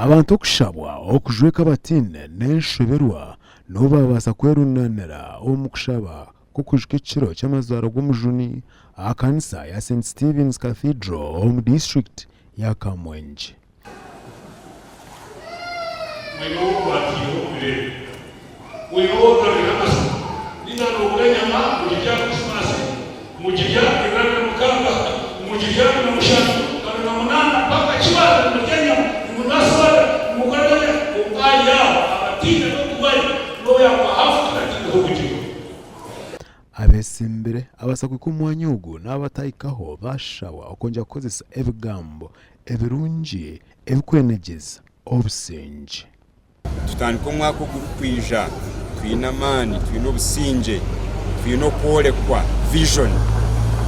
abantu okushabwa okujweka batine n'enshoberwa no babaasa kwerunanira omu kushaba k'okujuka ekiro ky'amazwaro g'omujuni aha kanisa ya St Stephen's Cathedral omu district ya Kamwenje. Abesimbire abasakuka omwanya ogu n'abatahikaho bashawa okwongera kukozesa ebigambo ebirungi ebikwenegyeza obusinge. Tutandika omwaka ogurikwija twine amaani, twine obusinge, twine okworekwa vision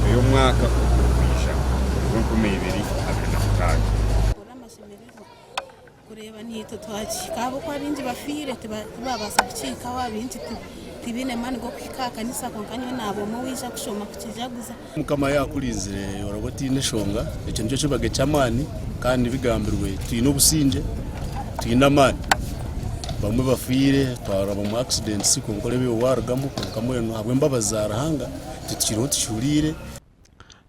ey'omwaka ogurikwija 2026. kureba nito twakikabo kwa bingi bafire tibabasa kucikaho abingi tibine mani go kwika kanisa konkanywe nabo muwisha kushoma kukijaguza mukama yakulinzire orobotine shonga ekyo nicyo kibage cy'amani kandi bigambirwe twine obusinge twine amani bamwe bafire twaraba mu accidents konkole byo warugamo konkamwe ntabwo mbabazara hanga tutikiro tushurire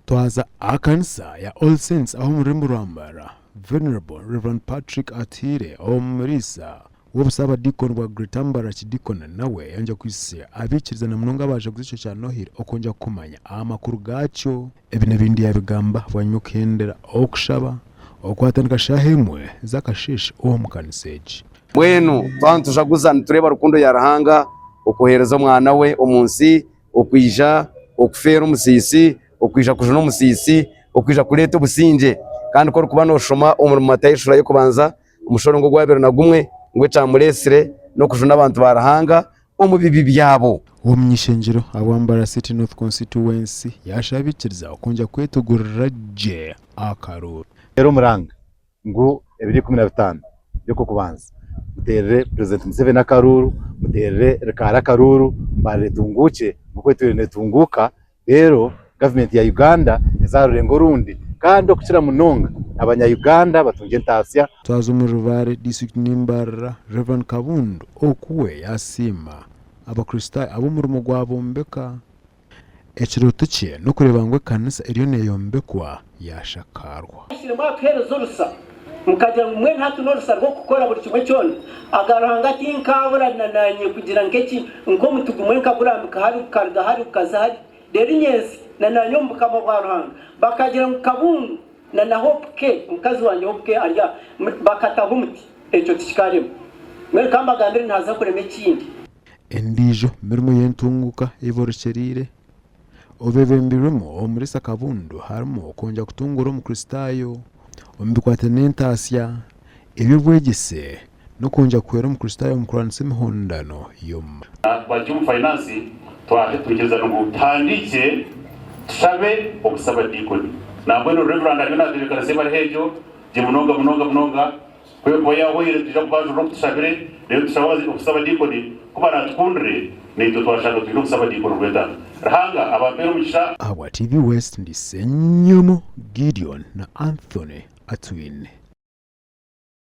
twaza akanisa ya All Saints aho muri Murambara. Venerable Reverend Patrick Atire omurisa w'obusaba dikon wa Gritambara kidikon nawe yanja kwise abikiriza na munonga baje kuzico cya Nohiri okonja kumanya amakuru gacyo ebine bindi yabigamba banyukendera okushaba okwatandika shahemwe zakashish omukaniseji bwenu bantu jaguza tureba rukundo yarahanga okuhereza mwana we omunsi okwija okufera omusisi okwija kujuna omusisi okwija kuleta obusinge kandi ko kuba no shoma umurimo matayishura yo kubanza umushoro ngo gwabero na gumwe ngwe camuresire no kujuna abantu barahanga omubibi byabo omnyishengero abambara City North Constituency yashabikiriza okonja kwetugurira je akaruru rero muranga ngo 2015 yoko kubanza muterere President Museveni akaruru muterere rekara akaruru baretunguke mukwetere netunguka rero government ya Uganda ezarurengo rundi kandi okukira munonga abanya-Uganda batunge ntasya twaza umurubare district Nimbara Reverend Kabundu okuwe yasima abakristayo abo murimo gwabombeka ekiroto cye no kureba ngo kanisa eriyo neyombekwa yashakarwa mukagira mwe ntatu norusa rwo gukora buri kimwe cyone agaranga tinkabura nananye kugira ngeki nko mutugumwe nkaburambika hari ukarga hari ukazahari rero inyenzi nananye mukama bwaranga bakagira Kabundu na Hope mukazi wanjye Hope arya bakataho umuti ecyo tikikarimo mwe kambagandire ntaza kureme kindi endijo mirimo yentunguka ivorcherire obebembiremo omurisa Kabundu harimo konja kutungura omukristayo ombikwate n'entasya ebibwegise no konja kwera omukristayo omukuranisa emihondano yoma bagimu finance twaje tugeza no gutandike tushabe obusaba dikoni nabwo no reverend ari nadirika sema hejo je munonga kwe yahoyire tujya kwaje no tushabire rero tushabaze obusaba dikoni kuba natukundire nito twashaka tujya obusaba dikoni rwenda rahanga abapero musha awa TV West ndisenyomo Gideon na Anthony Atwine.